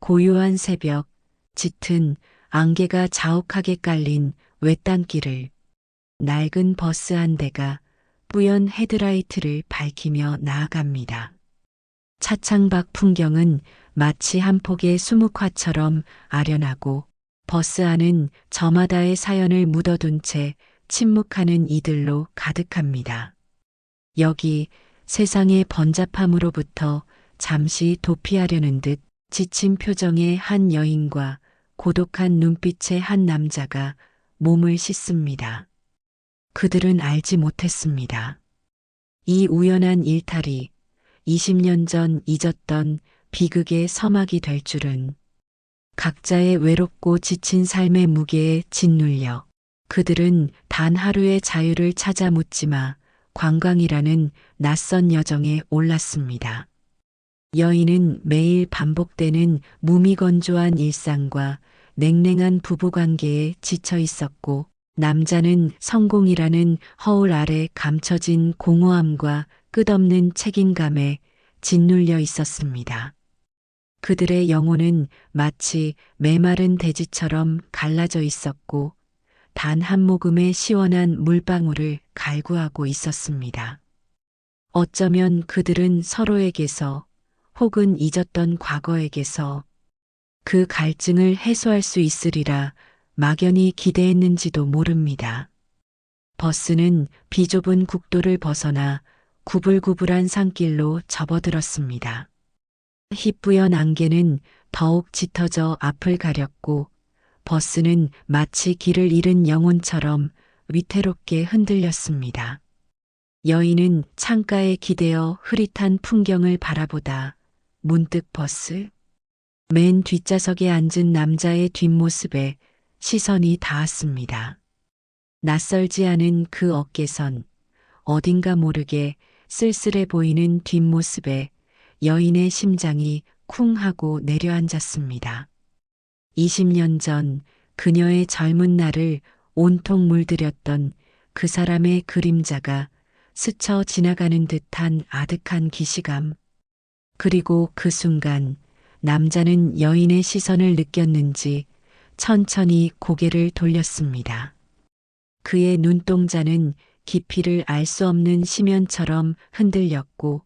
고요한 새벽, 짙은 안개가 자욱하게 깔린 외딴길을 낡은 버스 한 대가 뿌연 헤드라이트를 밝히며 나아갑니다. 차창 밖 풍경은 마치 한 폭의 수묵화처럼 아련하고 버스 안은 저마다의 사연을 묻어둔 채 침묵하는 이들로 가득합니다. 여기 세상의 번잡함으로부터 잠시 도피하려는 듯 지친 표정의 한 여인과 고독한 눈빛의 한 남자가 몸을 씻습니다. 그들은 알지 못했습니다. 이 우연한 일탈이 20년 전 잊었던 비극의 서막이 될 줄은. 각자의 외롭고 지친 삶의 무게에 짓눌려 그들은 단 하루의 자유를 찾아 묻지마 관광이라는 낯선 여정에 올랐습니다. 여인은 매일 반복되는 무미건조한 일상과 냉랭한 부부관계에 지쳐 있었고, 남자는 성공이라는 허울 아래 감춰진 공허함과 끝없는 책임감에 짓눌려 있었습니다. 그들의 영혼은 마치 메마른 대지처럼 갈라져 있었고, 단 한 모금의 시원한 물방울을 갈구하고 있었습니다. 어쩌면 그들은 서로에게서 혹은 잊었던 과거에게서 그 갈증을 해소할 수 있으리라 막연히 기대했는지도 모릅니다. 버스는 비좁은 국도를 벗어나 구불구불한 산길로 접어들었습니다. 희뿌연 안개는 더욱 짙어져 앞을 가렸고, 버스는 마치 길을 잃은 영혼처럼 위태롭게 흔들렸습니다. 여인은 창가에 기대어 흐릿한 풍경을 바라보다 문득 버스 맨 뒷좌석에 앉은 남자의 뒷모습에 시선이 닿았습니다. 낯설지 않은 그 어깨선, 어딘가 모르게 쓸쓸해 보이는 뒷모습에 여인의 심장이 쿵 하고 내려앉았습니다. 20년 전 그녀의 젊은 날을 온통 물들였던 그 사람의 그림자가 스쳐 지나가는 듯한 아득한 기시감. 그리고 그 순간 남자는 여인의 시선을 느꼈는지 천천히 고개를 돌렸습니다. 그의 눈동자는 깊이를 알 수 없는 심연처럼 흔들렸고,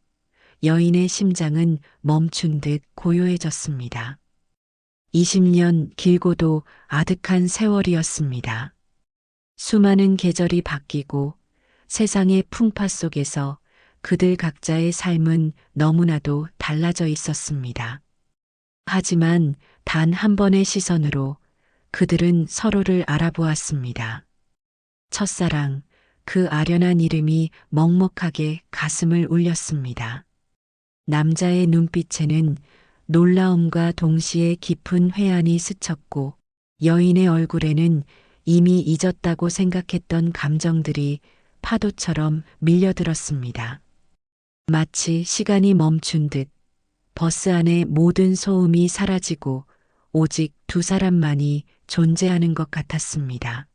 여인의 심장은 멈춘 듯 고요해졌습니다. 20년 길고도 아득한 세월이었습니다. 수많은 계절이 바뀌고 세상의 풍파 속에서 그들 각자의 삶은 너무나도 달라져 있었습니다. 하지만 단 한 번의 시선으로 그들은 서로를 알아보았습니다. 첫사랑, 그 아련한 이름이 먹먹하게 가슴을 울렸습니다. 남자의 눈빛에는 놀라움과 동시에 깊은 회한이 스쳤고, 여인의 얼굴에는 이미 잊었다고 생각했던 감정들이 파도처럼 밀려들었습니다. 마치 시간이 멈춘 듯 버스 안의 모든 소음이 사라지고 오직 두 사람만이 존재하는 것 같았습니다.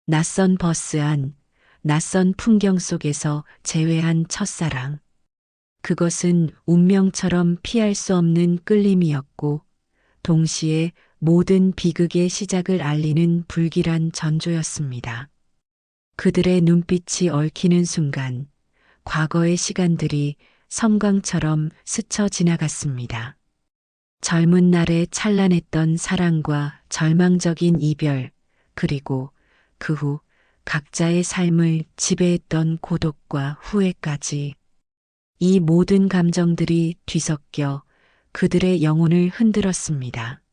낯선 버스 안, 낯선 풍경 속에서 재회한 첫사랑. 그것은 운명처럼 피할 수 없는 끌림이었고, 동시에 모든 비극의 시작을 알리는 불길한 전조였습니다. 그들의 눈빛이 얽히는 순간, 과거의 시간들이 섬광처럼 스쳐 지나갔습니다. 젊은 날에 찬란했던 사랑과 절망적인 이별, 그리고 그 후 각자의 삶을 지배했던 고독과 후회까지. 이 모든 감정들이 뒤섞여 그들의 영혼을 흔들었습니다.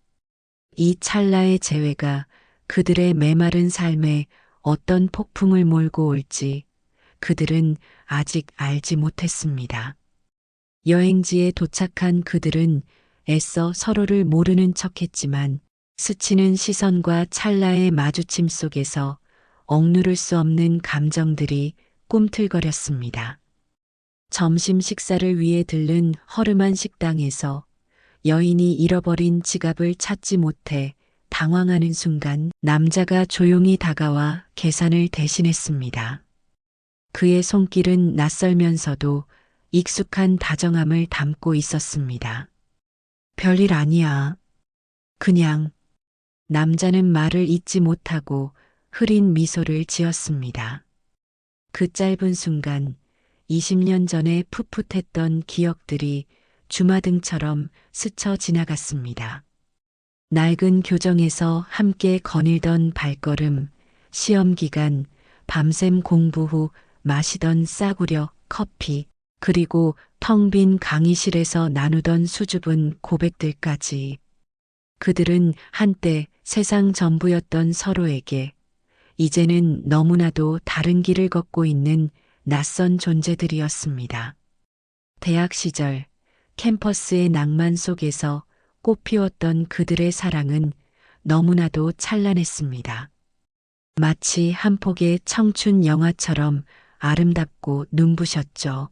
이 찰나의 재회가 그들의 메마른 삶에 어떤 폭풍을 몰고 올지 그들은 아직 알지 못했습니다. 여행지에 도착한 그들은 애써 서로를 모르는 척했지만, 스치는 시선과 찰나의 마주침 속에서 억누를 수 없는 감정들이 꿈틀거렸습니다. 점심 식사를 위해 들른 허름한 식당에서 여인이 잃어버린 지갑을 찾지 못해 당황하는 순간, 남자가 조용히 다가와 계산을 대신했습니다. 그의 손길은 낯설면서도 익숙한 다정함을 담고 있었습니다. 별일 아니야. 그냥. 남자는 말을 잇지 못하고 흐린 미소를 지었습니다. 그 짧은 순간 20년 전에 풋풋했던 기억들이 주마등처럼 스쳐 지나갔습니다. 낡은 교정에서 함께 거닐던 발걸음, 시험 기간, 밤샘 공부 후 마시던 싸구려 커피, 그리고 텅 빈 강의실에서 나누던 수줍은 고백들까지. 그들은 한때 세상 전부였던 서로에게 이제는 너무나도 다른 길을 걷고 있는 낯선 존재들이었습니다. 대학 시절 캠퍼스의 낭만 속에서 꽃피웠던 그들의 사랑은 너무나도 찬란했습니다. 마치 한 폭의 청춘 영화처럼 아름답고 눈부셨죠.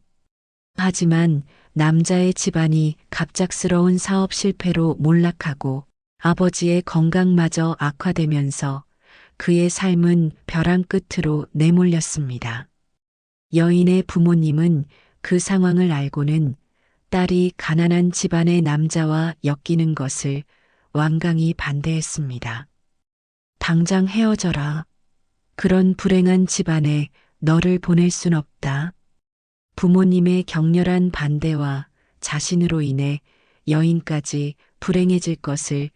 하지만 남자의 집안이 갑작스러운 사업 실패로 몰락하고 아버지의 건강마저 악화되면서 그의 삶은 벼랑 끝으로 내몰렸습니다. 여인의 부모님은 그 상황을 알고는 딸이 가난한 집안의 남자와 엮이는 것을 완강히 반대했습니다. 당장 헤어져라. 그런 불행한 집안에 너를 보낼 순 없다. 부모님의 격렬한 반대와 자신으로 인해 여인까지 불행해질 것을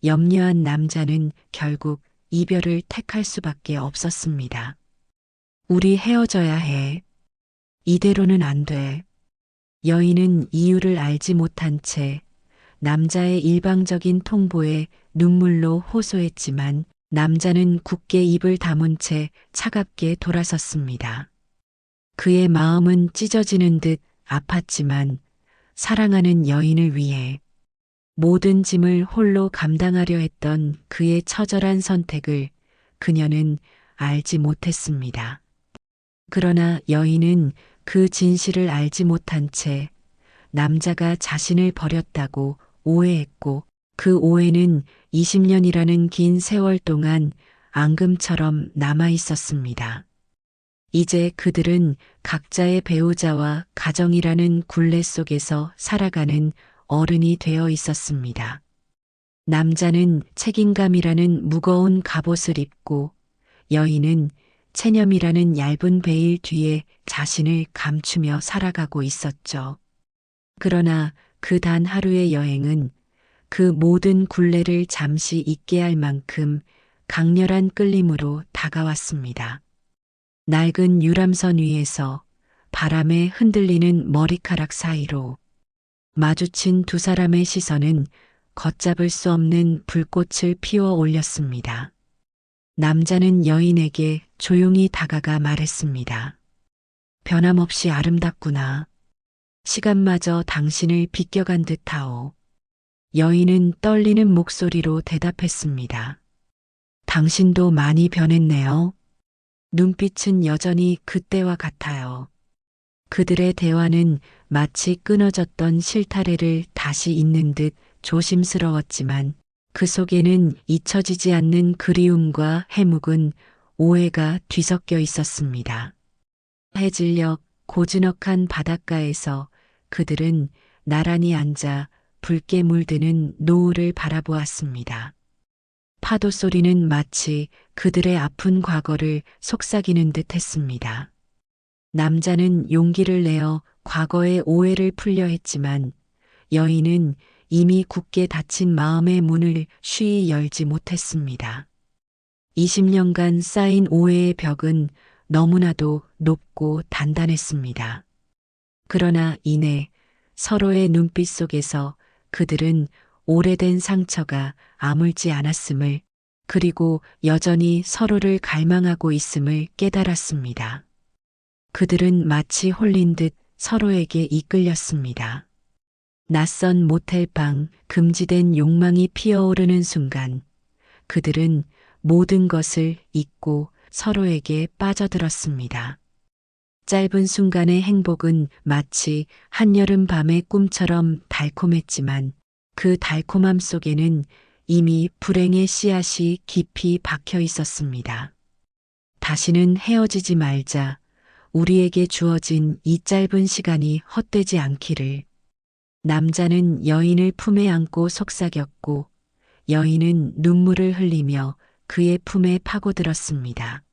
염려한 남자는 결국 이별을 택할 수밖에 없었습니다. 우리 헤어져야 해. 이대로는 안 돼. 여인은 이유를 알지 못한 채 남자의 일방적인 통보에 눈물로 호소했지만 남자는 굳게 입을 다문 채 차갑게 돌아섰습니다. 그의 마음은 찢어지는 듯 아팠지만 사랑하는 여인을 위해 모든 짐을 홀로 감당하려 했던 그의 처절한 선택을 그녀는 알지 못했습니다. 그러나 여인은 그 진실을 알지 못한 채 남자가 자신을 버렸다고 오해했고 그 오해는 20년이라는 긴 세월 동안 앙금처럼 남아 있었습니다. 이제 그들은 각자의 배우자와 가정이라는 굴레 속에서 살아가는 어른이 되어 있었습니다. 남자는 책임감이라는 무거운 갑옷을 입고 여인은 체념이라는 얇은 베일 뒤에 자신을 감추며 살아가고 있었죠. 그러나 그 단 하루의 여행은 그 모든 굴레를 잠시 잊게 할 만큼 강렬한 끌림으로 다가왔습니다. 낡은 유람선 위에서 바람에 흔들리는 머리카락 사이로 마주친 두 사람의 시선은 걷잡을 수 없는 불꽃을 피워 올렸습니다. 남자는 여인에게 조용히 다가가 말했습니다. 변함없이 아름답구나. 시간마저 당신을 비껴간 듯하오. 여인은 떨리는 목소리로 대답했습니다. 당신도 많이 변했네요. 눈빛은 여전히 그때와 같아요. 그들의 대화는 마치 끊어졌던 실타래를 다시 잇는 듯 조심스러웠지만 그 속에는 잊혀지지 않는 그리움과 해묵은 오해가 뒤섞여 있었습니다. 해질녘 고즈넉한 바닷가에서 그들은 나란히 앉아 붉게 물드는 노을을 바라보았습니다. 파도 소리는 마치 그들의 아픈 과거를 속삭이는 듯 했습니다. 남자는 용기를 내어 과거의 오해를 풀려 했지만 여인은 이미 굳게 닫힌 마음의 문을 쉬이 열지 못했습니다. 20년간 쌓인 오해의 벽은 너무나도 높고 단단했습니다. 그러나 이내 서로의 눈빛 속에서 그들은 오래된 상처가 아물지 않았음을 그리고 여전히 서로를 갈망하고 있음을 깨달았습니다. 그들은 마치 홀린 듯 서로에게 이끌렸습니다. 낯선 모텔방, 금지된 욕망이 피어오르는 순간 그들은 모든 것을 잊고 서로에게 빠져들었습니다. 짧은 순간의 행복은 마치 한여름 밤의 꿈처럼 달콤했지만 그 달콤함 속에는 이미 불행의 씨앗이 깊이 박혀 있었습니다. 다시는 헤어지지 말자. 우리에게 주어진 이 짧은 시간이 헛되지 않기를. 남자는 여인을 품에 안고 속삭였고 여인은 눈물을 흘리며 그의 품에 파고들었습니다.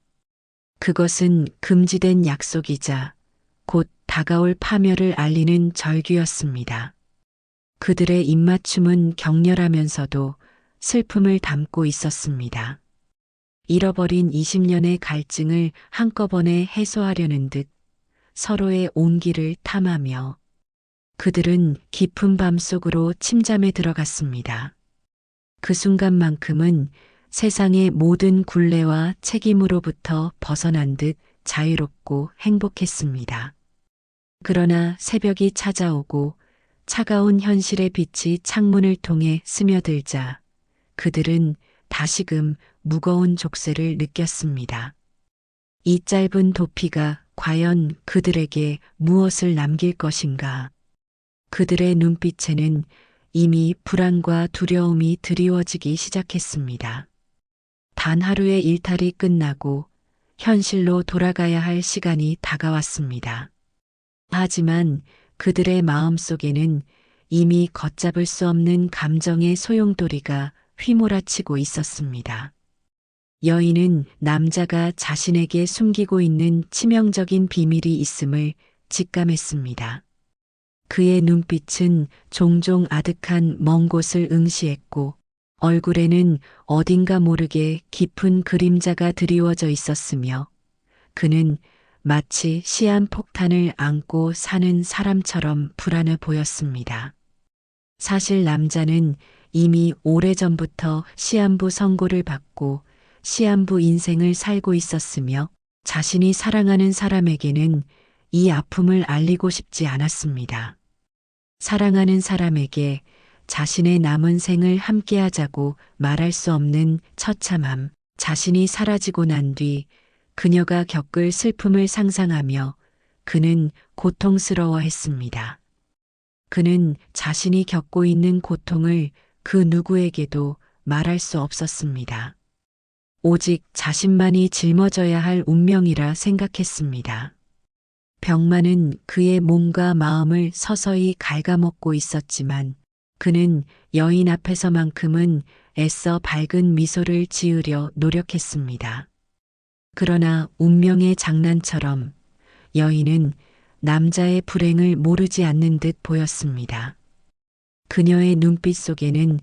그것은 금지된 약속이자 곧 다가올 파멸을 알리는 절규였습니다. 그들의 입맞춤은 격렬하면서도 슬픔을 담고 있었습니다. 잃어버린 20년의 갈증을 한꺼번에 해소하려는 듯 서로의 온기를 탐하며 그들은 깊은 밤 속으로 침잠에 들어갔습니다. 그 순간만큼은 세상의 모든 굴레와 책임으로부터 벗어난 듯 자유롭고 행복했습니다. 그러나 새벽이 찾아오고 차가운 현실의 빛이 창문을 통해 스며들자 그들은 다시금 무거운 족쇄를 느꼈습니다. 이 짧은 도피가 과연 그들에게 무엇을 남길 것인가? 그들의 눈빛에는 이미 불안과 두려움이 드리워지기 시작했습니다. 단 하루의 일탈이 끝나고 현실로 돌아가야 할 시간이 다가왔습니다. 하지만 그들의 마음속에는 이미 걷잡을 수 없는 감정의 소용돌이가 휘몰아치고 있었습니다. 여인은 남자가 자신에게 숨기고 있는 치명적인 비밀이 있음을 직감했습니다. 그의 눈빛은 종종 아득한 먼 곳을 응시했고 얼굴에는 어딘가 모르게 깊은 그림자가 드리워져 있었으며 그는 마치 시한폭탄을 안고 사는 사람처럼 불안해 보였습니다. 사실 남자는 이미 오래전부터 시한부 선고를 받고 시한부 인생을 살고 있었으며 자신이 사랑하는 사람에게는 이 아픔을 알리고 싶지 않았습니다. 사랑하는 사람에게 자신의 남은 생을 함께하자고 말할 수 없는 처참함, 자신이 사라지고 난 뒤 그녀가 겪을 슬픔을 상상하며 그는 고통스러워했습니다. 그는 자신이 겪고 있는 고통을 그 누구에게도 말할 수 없었습니다. 오직 자신만이 짊어져야 할 운명이라 생각했습니다. 병만은 그의 몸과 마음을 서서히 갉아먹고 있었지만 그는 여인 앞에서만큼은 애써 밝은 미소를 지으려 노력했습니다. 그러나 운명의 장난처럼 여인은 남자의 불행을 모르지 않는 듯 보였습니다. 그녀의 눈빛 속에는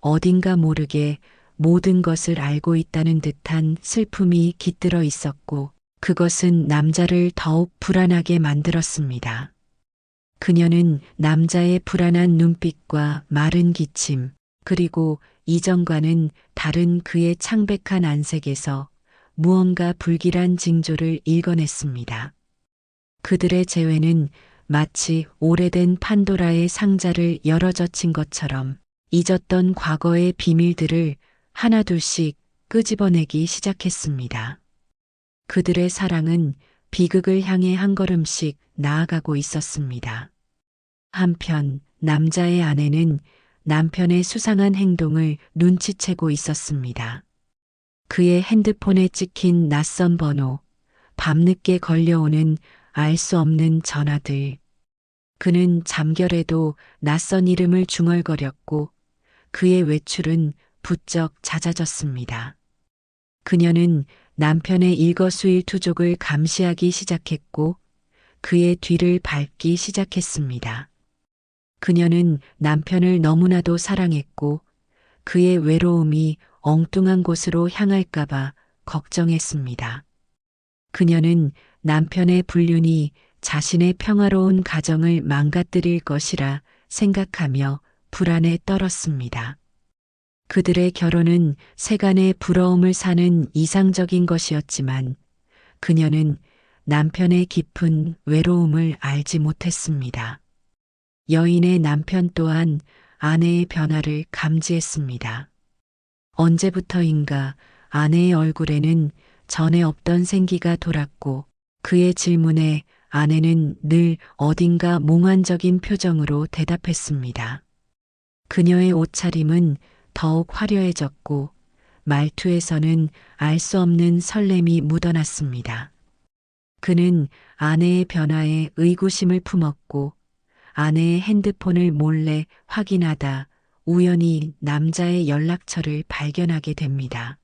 어딘가 모르게 모든 것을 알고 있다는 듯한 슬픔이 깃들어 있었고 그것은 남자를 더욱 불안하게 만들었습니다. 그녀는 남자의 불안한 눈빛과 마른 기침, 그리고 이전과는 다른 그의 창백한 안색에서 무언가 불길한 징조를 읽어냈습니다. 그들의 재회는 마치 오래된 판도라의 상자를 열어젖힌 것처럼 잊었던 과거의 비밀들을 하나둘씩 끄집어내기 시작했습니다. 그들의 사랑은 비극을 향해 한 걸음씩 나아가고 있었습니다. 한편 남자의 아내는 남편의 수상한 행동을 눈치채고 있었습니다. 그의 핸드폰에 찍힌 낯선 번호, 밤늦게 걸려오는 알 수 없는 전화들. 그는 잠결에도 낯선 이름을 중얼거렸고 그의 외출은 부쩍 잦아졌습니다. 그녀는 남편의 일거수일투족을 감시하기 시작했고 그의 뒤를 밟기 시작했습니다. 그녀는 남편을 너무나도 사랑했고 그의 외로움이 엉뚱한 곳으로 향할까봐 걱정했습니다. 그녀는 남편의 불륜이 자신의 평화로운 가정을 망가뜨릴 것이라 생각하며 불안에 떨었습니다. 그들의 결혼은 세간의 부러움을 사는 이상적인 것이었지만 그녀는 남편의 깊은 외로움을 알지 못했습니다. 여인의 남편 또한 아내의 변화를 감지했습니다. 언제부터인가 아내의 얼굴에는 전에 없던 생기가 돌았고 그의 질문에 아내는 늘 어딘가 몽환적인 표정으로 대답했습니다. 그녀의 옷차림은 더욱 화려해졌고 말투에서는 알 수 없는 설렘이 묻어났습니다. 그는 아내의 변화에 의구심을 품었고 아내의 핸드폰을 몰래 확인하다 우연히 남자의 연락처를 발견하게 됩니다.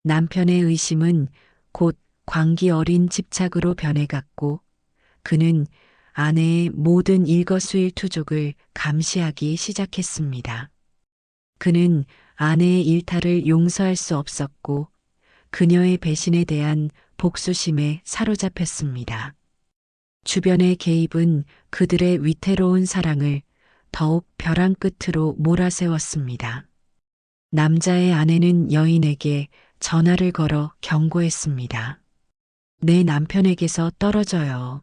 남편의 의심은 곧 광기 어린 집착으로 변해갔고 그는 아내의 모든 일거수일투족을 감시하기 시작했습니다. 그는 아내의 일탈을 용서할 수 없었고 그녀의 배신에 대한 복수심에 사로잡혔습니다. 주변의 개입은 그들의 위태로운 사랑을 더욱 벼랑 끝으로 몰아세웠습니다. 남자의 아내는 여인에게 전화를 걸어 경고했습니다. 내 남편에게서 떨어져요.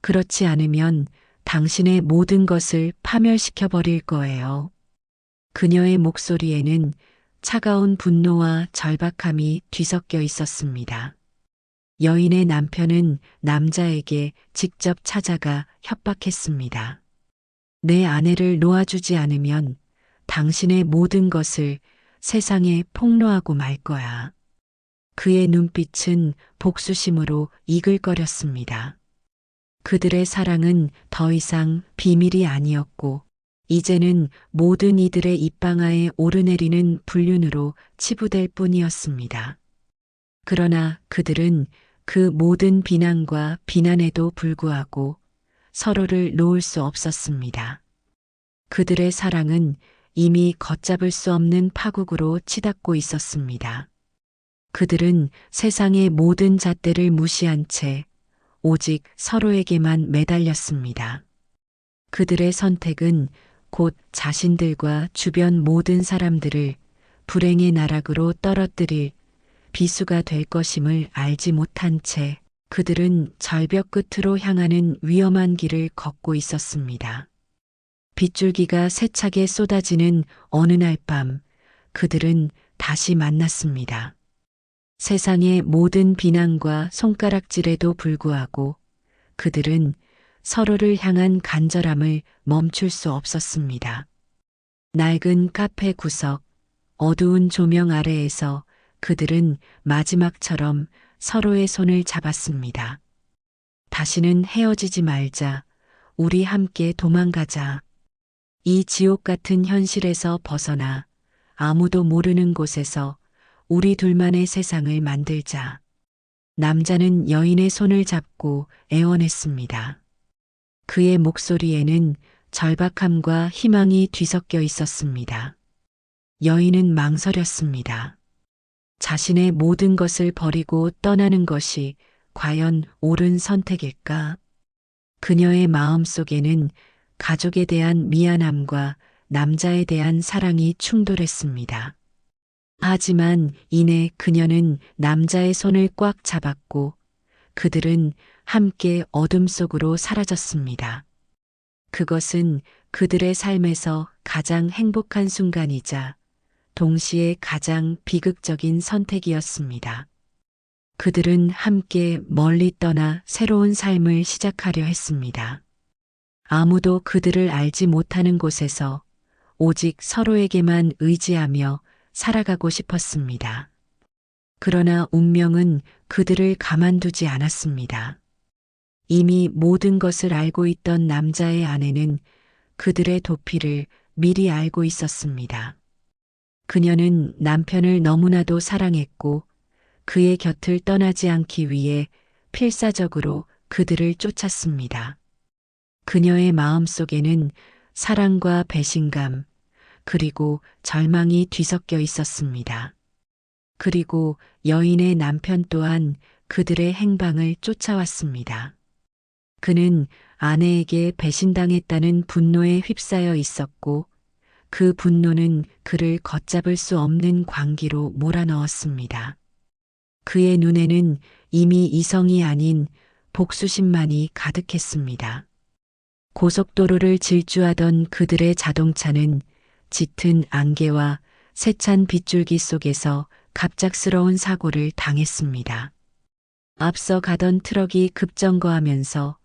그렇지 않으면 당신의 모든 것을 파멸시켜 버릴 거예요. 그녀의 목소리에는 차가운 분노와 절박함이 뒤섞여 있었습니다. 여인의 남편은 남자에게 직접 찾아가 협박했습니다. 내 아내를 놓아주지 않으면 당신의 모든 것을 세상에 폭로하고 말 거야. 그의 눈빛은 복수심으로 이글거렸습니다. 그들의 사랑은 더 이상 비밀이 아니었고 이제는 모든 이들의 입방아에 오르내리는 불륜으로 치부될 뿐이었습니다. 그러나 그들은 그 모든 비난과 비난에도 불구하고 서로를 놓을 수 없었습니다. 그들의 사랑은 이미 걷잡을 수 없는 파국으로 치닫고 있었습니다. 그들은 세상의 모든 잣대를 무시한 채 오직 서로에게만 매달렸습니다. 그들의 선택은 곧 자신들과 주변 모든 사람들을 불행의 나락으로 떨어뜨릴 비수가 될 것임을 알지 못한 채 그들은 절벽 끝으로 향하는 위험한 길을 걷고 있었습니다. 빗줄기가 세차게 쏟아지는 어느 날 밤 그들은 다시 만났습니다. 세상의 모든 비난과 손가락질에도 불구하고 그들은 서로를 향한 간절함을 멈출 수 없었습니다. 낡은 카페 구석, 어두운 조명 아래에서 그들은 마지막처럼 서로의 손을 잡았습니다. 다시는 헤어지지 말자. 우리 함께 도망가자. 이 지옥 같은 현실에서 벗어나 아무도 모르는 곳에서 우리 둘만의 세상을 만들자. 남자는 여인의 손을 잡고 애원했습니다. 그의 목소리에는 절박함과 희망이 뒤섞여 있었습니다. 여인은 망설였습니다. 자신의 모든 것을 버리고 떠나는 것이 과연 옳은 선택일까? 그녀의 마음 속에는 가족에 대한 미안함과 남자에 대한 사랑이 충돌했습니다. 하지만 이내 그녀는 남자의 손을 꽉 잡았고 그들은 함께 어둠 속으로 사라졌습니다. 그것은 그들의 삶에서 가장 행복한 순간이자 동시에 가장 비극적인 선택이었습니다. 그들은 함께 멀리 떠나 새로운 삶을 시작하려 했습니다. 아무도 그들을 알지 못하는 곳에서 오직 서로에게만 의지하며 살아가고 싶었습니다. 그러나 운명은 그들을 가만두지 않았습니다. 이미 모든 것을 알고 있던 남자의 아내는 그들의 도피를 미리 알고 있었습니다. 그녀는 남편을 너무나도 사랑했고 그의 곁을 떠나지 않기 위해 필사적으로 그들을 쫓았습니다. 그녀의 마음속에는 사랑과 배신감, 그리고 절망이 뒤섞여 있었습니다. 그리고 여인의 남편 또한 그들의 행방을 쫓아왔습니다. 그는 아내에게 배신당했다는 분노에 휩싸여 있었고 그 분노는 그를 걷잡을 수 없는 광기로 몰아넣었습니다. 그의 눈에는 이미 이성이 아닌 복수심만이 가득했습니다. 고속도로를 질주하던 그들의 자동차는 짙은 안개와 세찬 빗줄기 속에서 갑작스러운 사고를 당했습니다. 앞서 가던 트럭이 급정거하면서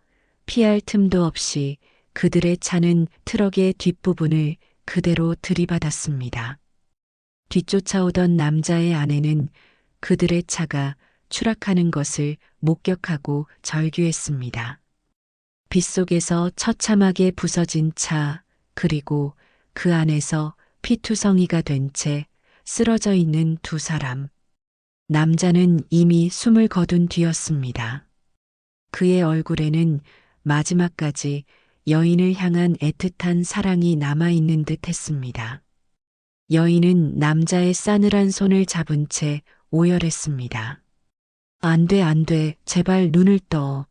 피할 틈도 없이 그들의 차는 트럭의 뒷부분을 그대로 들이받았습니다. 뒤쫓아오던 남자의 아내는 그들의 차가 추락하는 것을 목격하고 절규했습니다. 빗속에서 처참하게 부서진 차, 그리고 그 안에서 피투성이가 된 채 쓰러져 있는 두 사람. 남자는 이미 숨을 거둔 뒤였습니다. 그의 얼굴에는 마지막까지 여인을 향한 애틋한 사랑이 남아있는 듯 했습니다. 여인은 남자의 싸늘한 손을 잡은 채 오열했습니다. 안 돼, 안 돼, 제발 눈을 떠.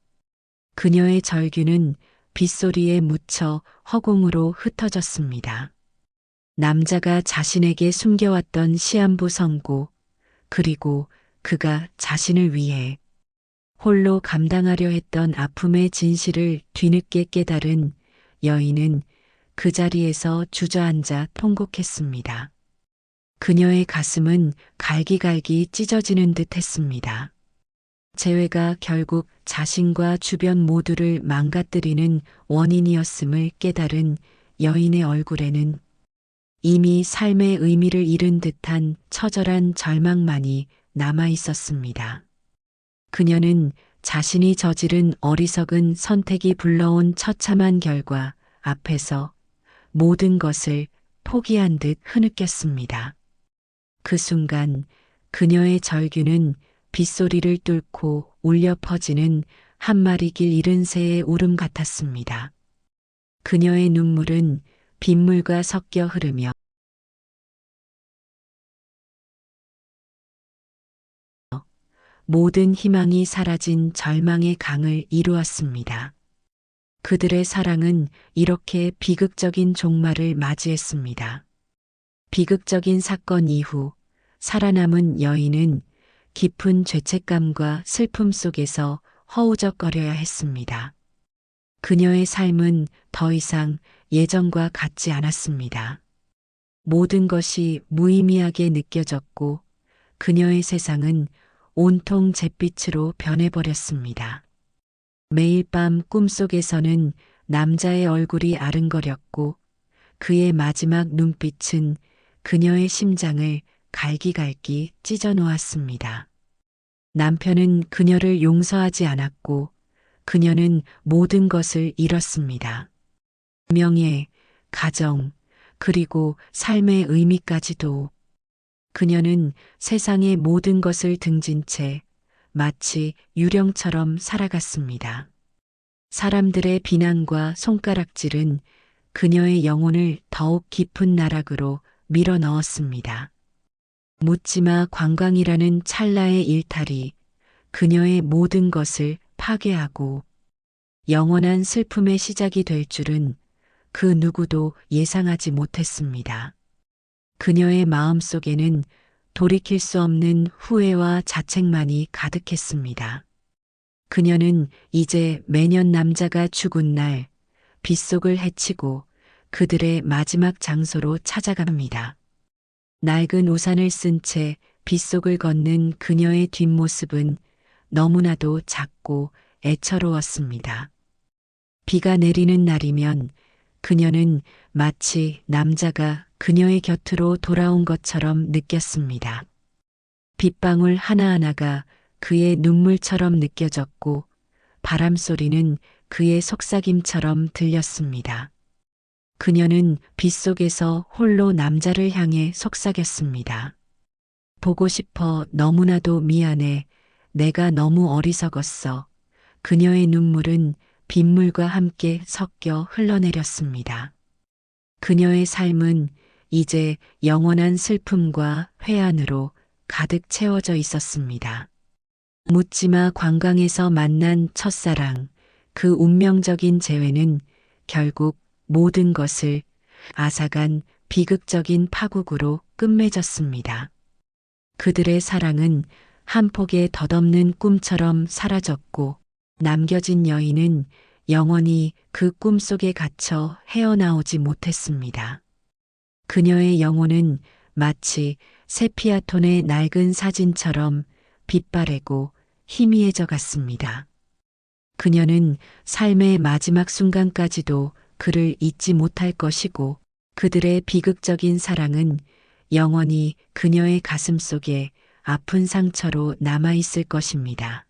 그녀의 절규는 빗소리에 묻혀 허공으로 흩어졌습니다. 남자가 자신에게 숨겨왔던 시한부 선고, 그리고 그가 자신을 위해 홀로 감당하려 했던 아픔의 진실을 뒤늦게 깨달은 여인은 그 자리에서 주저앉아 통곡했습니다. 그녀의 가슴은 갈기갈기 찢어지는 듯 했습니다. 재회가 결국 자신과 주변 모두를 망가뜨리는 원인이었음을 깨달은 여인의 얼굴에는 이미 삶의 의미를 잃은 듯한 처절한 절망만이 남아 있었습니다. 그녀는 자신이 저지른 어리석은 선택이 불러온 처참한 결과 앞에서 모든 것을 포기한 듯 흐느꼈습니다. 그 순간 그녀의 절규는 빗소리를 뚫고 울려 퍼지는 한 마리 길 잃은 새의 울음 같았습니다. 그녀의 눈물은 빗물과 섞여 흐르며 모든 희망이 사라진 절망의 강을 이루었습니다. 그들의 사랑은 이렇게 비극적인 종말을 맞이했습니다. 비극적인 사건 이후 살아남은 여인은 깊은 죄책감과 슬픔 속에서 허우적거려야 했습니다. 그녀의 삶은 더 이상 예전과 같지 않았습니다. 모든 것이 무의미하게 느껴졌고 그녀의 세상은 온통 잿빛으로 변해버렸습니다. 매일 밤 꿈속에서는 남자의 얼굴이 아른거렸고 그의 마지막 눈빛은 그녀의 심장을 갈기갈기 찢어 놓았습니다. 남편은 그녀를 용서하지 않았고 그녀는 모든 것을 잃었습니다. 명예, 가정, 그리고 삶의 의미까지도. 그녀는 세상의 모든 것을 등진 채 마치 유령처럼 살아갔습니다. 사람들의 비난과 손가락질은 그녀의 영혼을 더욱 깊은 나락으로 밀어 넣었습니다. 묻지마 관광이라는 찰나의 일탈이 그녀의 모든 것을 파괴하고 영원한 슬픔의 시작이 될 줄은 그 누구도 예상하지 못했습니다. 그녀의 마음속에는 돌이킬 수 없는 후회와 자책만이 가득했습니다. 그녀는 이제 매년 남자가 죽은 날 빗속을 헤치고 그들의 마지막 장소로 찾아갑니다. 낡은 우산을 쓴 채 빗속을 걷는 그녀의 뒷모습은 너무나도 작고 애처로웠습니다. 비가 내리는 날이면 그녀는 마치 남자가 그녀의 곁으로 돌아온 것처럼 느꼈습니다. 빗방울 하나하나가 그의 눈물처럼 느껴졌고 바람 소리는 그의 속삭임처럼 들렸습니다. 그녀는 빗속에서 홀로 남자를 향해 속삭였습니다. 보고 싶어, 너무나도 미안해, 내가 너무 어리석었어. 그녀의 눈물은 빗물과 함께 섞여 흘러내렸습니다. 그녀의 삶은 이제 영원한 슬픔과 회한으로 가득 채워져 있었습니다. 묻지마 관광에서 만난 첫사랑, 그 운명적인 재회는 결국 모든 것을 앗아간 비극적인 파국으로 끝맺었습니다. 그들의 사랑은 한 폭의 덧없는 꿈처럼 사라졌고 남겨진 여인은 영원히 그 꿈 속에 갇혀 헤어나오지 못했습니다. 그녀의 영혼은 마치 세피아톤의 낡은 사진처럼 빛바래고 희미해져 갔습니다. 그녀는 삶의 마지막 순간까지도 그를 잊지 못할 것이고 그들의 비극적인 사랑은 영원히 그녀의 가슴 속에 아픈 상처로 남아있을 것입니다.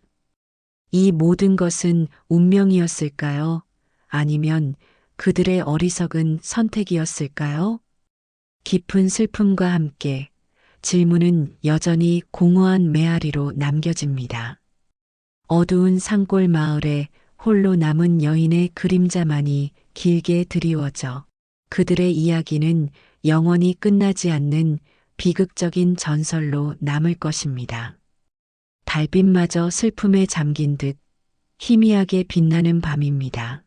이 모든 것은 운명이었을까요? 아니면 그들의 어리석은 선택이었을까요? 깊은 슬픔과 함께 질문은 여전히 공허한 메아리로 남겨집니다. 어두운 산골 마을에 홀로 남은 여인의 그림자만이 길게 드리워져 그들의 이야기는 영원히 끝나지 않는 비극적인 전설로 남을 것입니다. 달빛마저 슬픔에 잠긴 듯 희미하게 빛나는 밤입니다.